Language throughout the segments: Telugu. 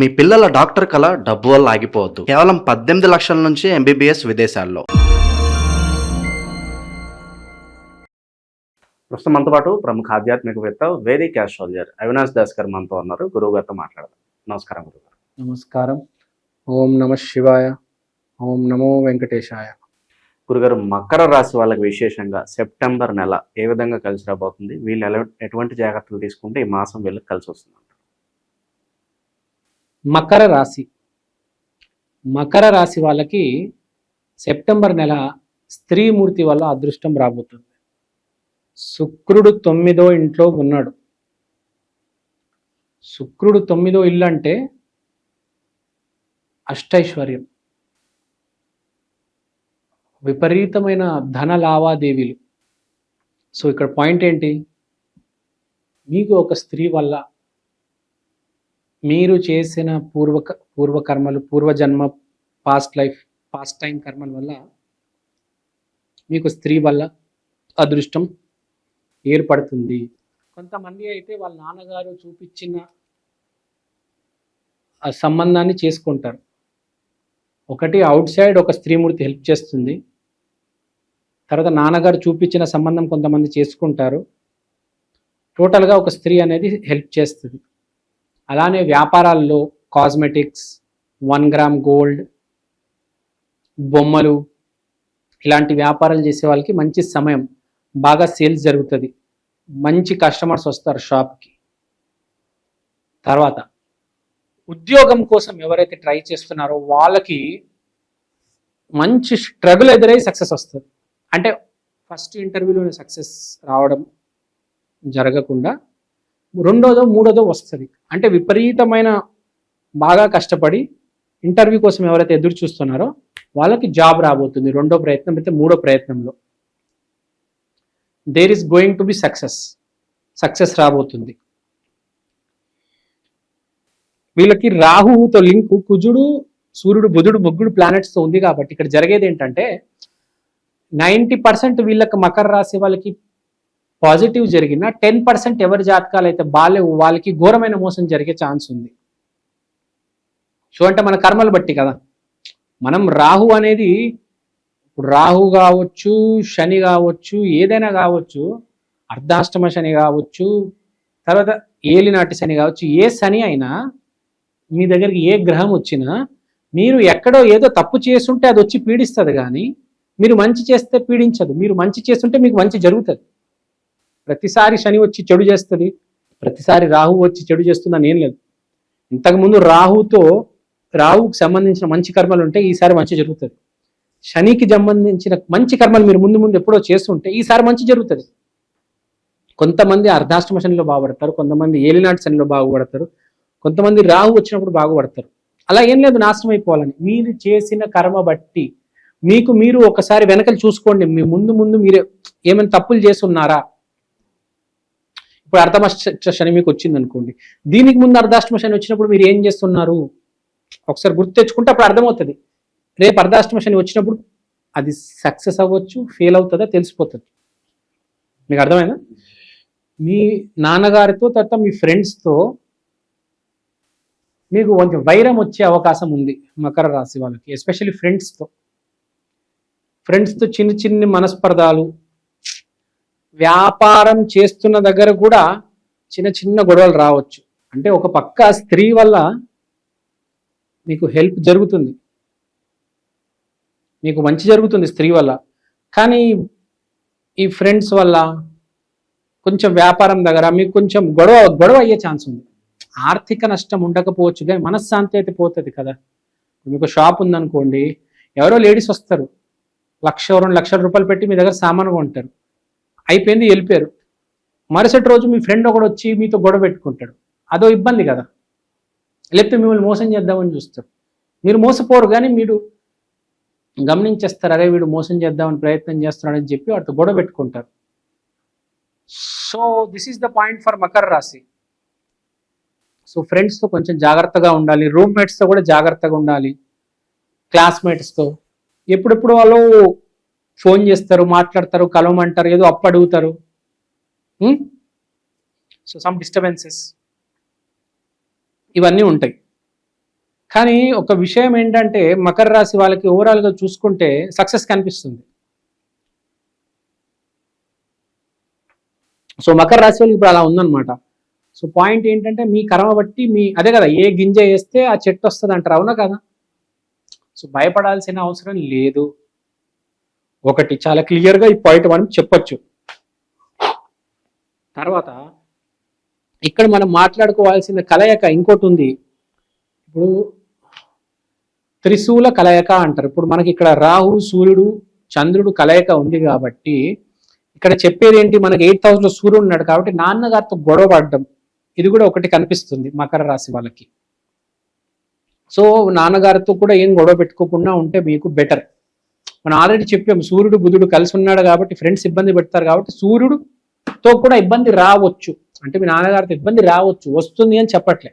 మీ పిల్లల డాక్టర్ కల డబ్బు వల్ల ఆగిపోవద్దు. కేవలం 18 లక్షల నుంచి ఎంబీబీఎస్ విదేశాల్లో. ప్రస్తుతం మనతో పాటు ప్రముఖ ఆధ్యాత్మికవేత్త వేదిక్ ఆస్ట్రాలజర్ అవినాష్ దాస్ గారు మనతో ఉన్నారు. గురువు గారితో మాట్లాడదాం. నమస్కారం గురుగారు. నమస్కారం. ఓం నమ శివాయ. ఓం నమో వెంకటేశాయ. గురుగారు, మకర రాశి వాళ్ళకి విశేషంగా సెప్టెంబర్ నెల ఏ విధంగా కలిసి రాబోతుంది? వీళ్ళు ఎటువంటి జాగ్రత్తలు తీసుకుంటే ఈ మాసం వీళ్ళకి కలిసి వస్తుంది? మకర రాశి వాళ్ళకి సెప్టెంబర్ నెల స్త్రీమూర్తి వల్ల అదృష్టం రాబోతుంది. శుక్రుడు 9వ ఇంట్లో ఉన్నాడు. శుక్రుడు 9వ ఇల్లు అంటే అష్టైశ్వర్యం, విపరీతమైన ధన లావాదేవీలు. సో ఇక్కడ పాయింట్ ఏంటి? మీకు ఒక స్త్రీ వల్ల మీరు చేసిన పూర్వకర్మలు, పూర్వజన్మ, పాస్ట్ లైఫ్, పాస్ట్ టైం కర్మల వల్ల మీకు స్త్రీ వల్ల అదృష్టం ఏర్పడుతుంది. కొంతమంది అయితే వాళ్ళ నాన్నగారు చూపించిన ఆ సంబంధాన్ని చేసుకుంటారు. ఒకటి అవుట్ సైడ్ ఒక స్త్రీమూర్తి హెల్ప్ చేస్తుంది. తర్వాత నాన్నగారు చూపించిన సంబంధం కొంతమంది చేసుకుంటారు. టోటల్గా ఒక స్త్రీ అనేది హెల్ప్ చేస్తుంది. అలానే వ్యాపారాల్లో కాస్మెటిక్స్, 1 గ్రామ్ గోల్డ్, బొమ్మలు, ఇలాంటి వ్యాపారాలు చేసే వాళ్ళకి మంచి సమయం, బాగా సేల్స్ జరుగుతుంది, మంచి కస్టమర్స్ వస్తారు షాప్కి. తర్వాత ఉద్యోగం కోసం ఎవరైతే ట్రై చేస్తున్నారో వాళ్ళకి మంచి స్ట్రగుల్ ఎదురై సక్సెస్ వస్తుంది. అంటే ఫస్ట్ ఇంటర్వ్యూలోనే సక్సెస్ రావడం జరగకుండా రెండోదో మూడోదో వస్తుంది. అంటే విపరీతమైన బాగా కష్టపడి ఇంటర్వ్యూ కోసం ఎవరైతే ఎదురు చూస్తున్నారో వాళ్ళకి జాబ్ రాబోతుంది. రెండో ప్రయత్నం అయితే మూడో ప్రయత్నంలో there is going to be success రాబోతుంది. వీళ్ళకి రాహుతో లింక్, కుజుడు, సూర్యుడు, బుధుడు, ముగ్గురు ప్లానెట్స్తో ఉంది. కాబట్టి ఇక్కడ జరిగేది ఏంటంటే 90% వీళ్ళకి మకర రాశి వాళ్ళకి పాజిటివ్ జరిగిన 10% ఎవరి జాతకాలు అయితే బాలేవు వాళ్ళకి ఘోరమైన మోసం జరిగే ఛాన్స్ ఉంది. సో అంటే మన కర్మలు బట్టి కదా. మనం రాహు అనేది, రాహు కావచ్చు, శని కావచ్చు, ఏదైనా కావచ్చు, అర్ధాష్టమ శని కావచ్చు, తర్వాత ఏలినాటి శని కావచ్చు, ఏ శని అయినా మీ దగ్గరికి ఏ గ్రహం వచ్చినా మీరు ఎక్కడో ఏదో తప్పు చేస్తుంటే అది వచ్చి పీడిస్తుంది. కానీ మీరు మంచి చేస్తే పీడించదు. మీరు మంచి చేస్తుంటే మీకు మంచి జరుగుతుంది. ప్రతిసారి శని వచ్చి చెడు చేస్తుంది, ప్రతిసారి రాహు వచ్చి చెడు చేస్తుందని ఏం లేదు. ఇంతకుముందు రాహుకు సంబంధించిన మంచి కర్మలు ఉంటే ఈసారి మంచి జరుగుతుంది. శనికి సంబంధించిన మంచి కర్మలు మీరు ముందు ఎప్పుడో చేస్తుంటే ఈసారి మంచి జరుగుతుంది. కొంతమంది అర్ధాష్టమ శనిలో బాగుపడతారు, కొంతమంది ఏలినాటి శనిలో బాగుపడతారు, కొంతమంది రాహు వచ్చినప్పుడు బాగుపడతారు. అలా ఏం లేదు నాశనం అయిపోవాలని. మీరు చేసిన కర్మ బట్టి మీరు ఒకసారి వెనకలు చూసుకోండి. మీ ముందు మీరే ఏమైనా తప్పులు చేస్తున్నారా? ఇప్పుడు అర్ధాష్టమ శని మీకు వచ్చింది అనుకోండి, దీనికి ముందు అర్ధాష్టమ శని వచ్చినప్పుడు మీరు ఏం చేస్తున్నారు ఒకసారి గుర్తు తెచ్చుకుంటే అప్పుడు అర్థమవుతుంది. రేపు అర్ధాష్టమ శని వచ్చినప్పుడు అది సక్సెస్ అవ్వచ్చు, ఫెయిల్ అవుతుందా తెలిసిపోతుంది. మీకు అర్థమైందా? మీ నాన్నగారితో, తర్వాత మీ ఫ్రెండ్స్తో మీకు కొంచెం వైరం వచ్చే అవకాశం ఉంది మకర రాశి వాళ్ళకి. ఎస్పెషల్లీ ఫ్రెండ్స్తో చిన్న మనస్పర్ధాలు, వ్యాపారం చేస్తున్న దగ్గర కూడా చిన్న గొడవలు రావచ్చు. అంటే ఒక పక్క స్త్రీ వల్ల మీకు హెల్ప్ జరుగుతుంది, మీకు మంచి జరుగుతుంది స్త్రీ వల్ల. కానీ ఈ ఫ్రెండ్స్ వల్ల కొంచెం వ్యాపారం దగ్గర మీకు కొంచెం గొడవ అయ్యే ఛాన్స్ ఉంది. ఆర్థిక నష్టం ఉండకపోవచ్చు కానీ మనశ్శాంతి అయితే పోతుంది కదా. మీకు షాప్ ఉందనుకోండి, ఎవరో లేడీస్ వస్తారు, 1,00,000 2 లక్షల రూపాయలు పెట్టి మీ దగ్గర సామాను కొంటారు, అయిపోయింది, వెళ్ళిపోయారు. మరుసటి రోజు మీ ఫ్రెండ్ ఒకడు వచ్చి మీతో గొడవ పెట్టుకుంటాడు, అదో ఇబ్బంది కదా. లేకపోతే మిమ్మల్ని మోసం చేద్దామని చూస్తారు. మీరు మోసపోరు కానీ మీరు గమనించేస్తారు, అరే వీడు మోసం చేద్దామని ప్రయత్నం చేస్తున్నాడని చెప్పి వాటితో గొడవ పెట్టుకుంటారు. So this is the point for Makar రాశి. సో ఫ్రెండ్స్తో కొంచెం జాగ్రత్తగా ఉండాలి, రూమ్మేట్స్తో కూడా జాగ్రత్తగా ఉండాలి, క్లాస్మేట్స్తో ఎప్పుడెప్పుడు వాళ్ళు ఫోన్ చేస్తారు, మాట్లాడతారు, కలవమంటారు, ఏదో అప్పు అడుగుతారు. సో సమ్ డిస్టర్బెన్సెస్ ఇవన్నీ ఉంటాయి. కానీ ఒక విషయం ఏంటంటే మకర రాశి వాళ్ళకి ఓవరాల్గా చూసుకుంటే సక్సెస్ కనిపిస్తుంది. సో మకర రాశి వాళ్ళకి ఇప్పుడు అలా ఉందన్నమాట. సో పాయింట్ ఏంటంటే మీ కర్మ బట్టి అదే కదా, ఏ గింజ వేస్తే ఆ చెట్టు వస్తుంది అంటారు, అవునా కదా? సో భయపడాల్సిన అవసరం లేదు. ఒకటి చాలా క్లియర్గా ఈ పాయింట్ మనం చెప్పొచ్చు. తర్వాత ఇక్కడ మనం మాట్లాడుకోవాల్సిన కలయిక ఇంకోటి ఉంది. ఇప్పుడు త్రిశూల కలయిక అంటారు. ఇప్పుడు మనకి ఇక్కడ రాహు, సూర్యుడు, చంద్రుడు కలయిక ఉంది కాబట్టి ఇక్కడ చెప్పేది ఏంటి, మనకి 8th house లో సూర్యుడు ఉన్నాడు కాబట్టి నాన్నగారితో గొడవ పడడం, ఇది కూడా ఒకటి కనిపిస్తుంది మకర రాశి వాళ్ళకి. సో నాన్నగారితో కూడా ఏం గొడవ పెట్టుకోకుండా ఉంటే మీకు బెటర్. మనం ఆల్రెడీ చెప్పాము, సూర్యుడు బుధుడు కలిసి ఉన్నాడు కాబట్టి ఫ్రెండ్స్ ఇబ్బంది పెడతారు కాబట్టి సూర్యుడుతో కూడా ఇబ్బంది రావచ్చు. అంటే మీ నాన్నగారితో ఇబ్బంది రావచ్చు, వస్తుంది అని చెప్పట్లే.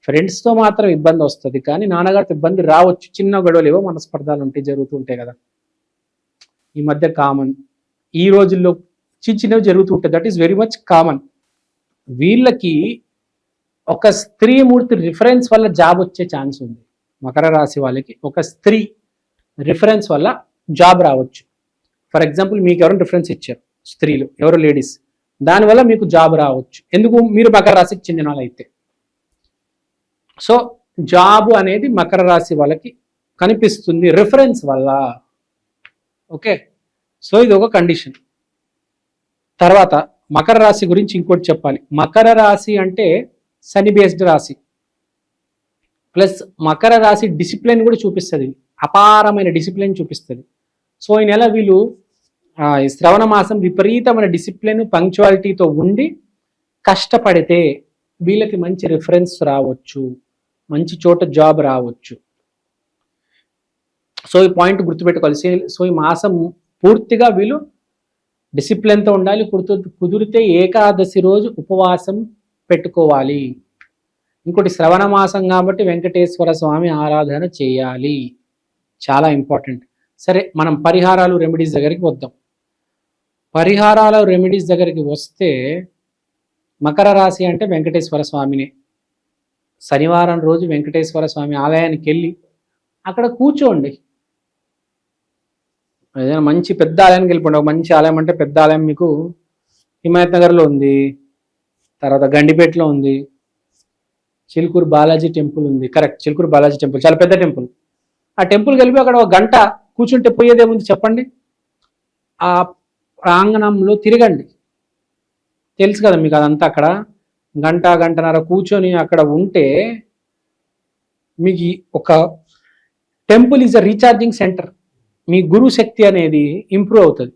ఫ్రెండ్స్తో మాత్రం ఇబ్బంది వస్తుంది, కానీ నాన్నగారితో ఇబ్బంది రావచ్చు. చిన్న గొడవలు ఏవో మనస్పర్ధాలు ఉంటాయి, జరుగుతూ ఉంటాయి కదా, ఈ మధ్య కామన్. ఈ రోజుల్లో చిన్నవి జరుగుతూ ఉంటాయి, that is very much common. వీళ్ళకి ఒక స్త్రీ మూర్తి రిఫరెన్స్ వల్ల జాబ్ వచ్చే ఛాన్స్ ఉంది. మకర రాశి వాళ్ళకి ఒక స్త్రీ రిఫరెన్స్ వల్ల జాబ్ రావచ్చు. ఫర్ ఎగ్జాంపుల్ మీకు ఎవరైనా రిఫరెన్స్ ఇచ్చారు, స్త్రీలు ఎవరు, లేడీస్, దానివల్ల మీకు జాబ్ రావచ్చు. ఎందుకు, మీరు మకర రాశికి చెందిన వాళ్ళు అయితే. సో జాబ్ అనేది మకర రాశి వాళ్ళకి కనిపిస్తుంది రిఫరెన్స్ వల్ల. ఓకే, సో ఇది ఒక కండిషన్. తర్వాత మకర రాశి గురించి ఇంకోటి చెప్పాలి. మకర రాశి అంటే శని బేస్డ్ రాశి, ప్లస్ మకర రాశి డిసిప్లిన్ కూడా చూపిస్తుంది, అపారమైన డిసిప్లిన్ చూపిస్తుంది. సో ఈ నెల వీళ్ళు ఈ శ్రవణ మాసం విపరీతమైన డిసిప్లిన్, పంక్చువాలిటీతో ఉండి కష్టపడితే వీళ్ళకి మంచి రిఫరెన్స్ రావచ్చు, మంచి చోట జాబ్ రావచ్చు. సో ఈ పాయింట్ గుర్తుపెట్టుకోవాలి. సో ఈ మాసం పూర్తిగా వీళ్ళు డిసిప్లిన్తో ఉండాలి. కుదిరితే ఏకాదశి రోజు ఉపవాసం పెట్టుకోవాలి. ఇంకోటి శ్రవణ మాసం కాబట్టి వెంకటేశ్వర స్వామి ఆరాధన చేయాలి, చాలా ఇంపార్టెంట్. సరే, మనం పరిహారాలు, రెమెడీస్ దగ్గరికి వద్దాం. పరిహారాలు, రెమెడీస్ దగ్గరికి వస్తే మకర రాశి అంటే వెంకటేశ్వర స్వామిని. శనివారం రోజు వెంకటేశ్వర స్వామి ఆలయానికి వెళ్ళి అక్కడ కూర్చోండి. ఏదైనా మంచి పెద్ద ఆలయానికి వెళ్ళిపోండి. ఒక మంచి ఆలయం అంటే పెద్ద ఆలయం మీకు హిమాయత్ నగర్లో ఉంది, తర్వాత గండిపేటలో ఉంది, చిలుకూరు బాలాజీ టెంపుల్ ఉంది. కరెక్ట్, చిలుకూరు బాలాజీ టెంపుల్ చాలా పెద్ద టెంపుల్. ఆ టెంపుల్కి వెళ్ళి అక్కడ ఒక గంట కూర్చుంటే పోయేదేముంది చెప్పండి. ఆ ప్రాంగణంలో తిరగండి, తెలుసు కదా మీకు అదంతా. అక్కడ గంటన్నర కూర్చొని అక్కడ ఉంటే మీకు ఒక temple is a recharging centre. మీ గురు శక్తి అనేది ఇంప్రూవ్ అవుతుంది.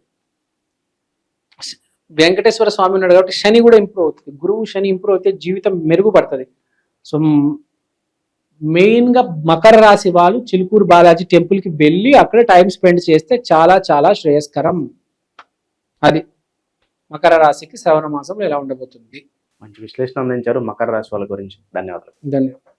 వెంకటేశ్వర స్వామి ఉన్నాడు కాబట్టి శని కూడా ఇంప్రూవ్ అవుతుంది. గురువు శని ఇంప్రూవ్ అయితే జీవితం మెరుగుపడుతుంది. సో మెయిన్గా మకర రాశి వాళ్ళు చిలుకూరు బాలాజీ టెంపుల్కి వెళ్ళి అక్కడ టైం స్పెండ్ చేస్తే చాలా చాలా శ్రేయస్కరం. అది మకర రాశికి శ్రవణ మాసంలో ఎలా ఉండబోతుంది. మంచి విశ్లేషణ అందించారు మకర రాశి వాళ్ళ గురించి. ధన్యవాదాలు. ధన్యవాదాలు.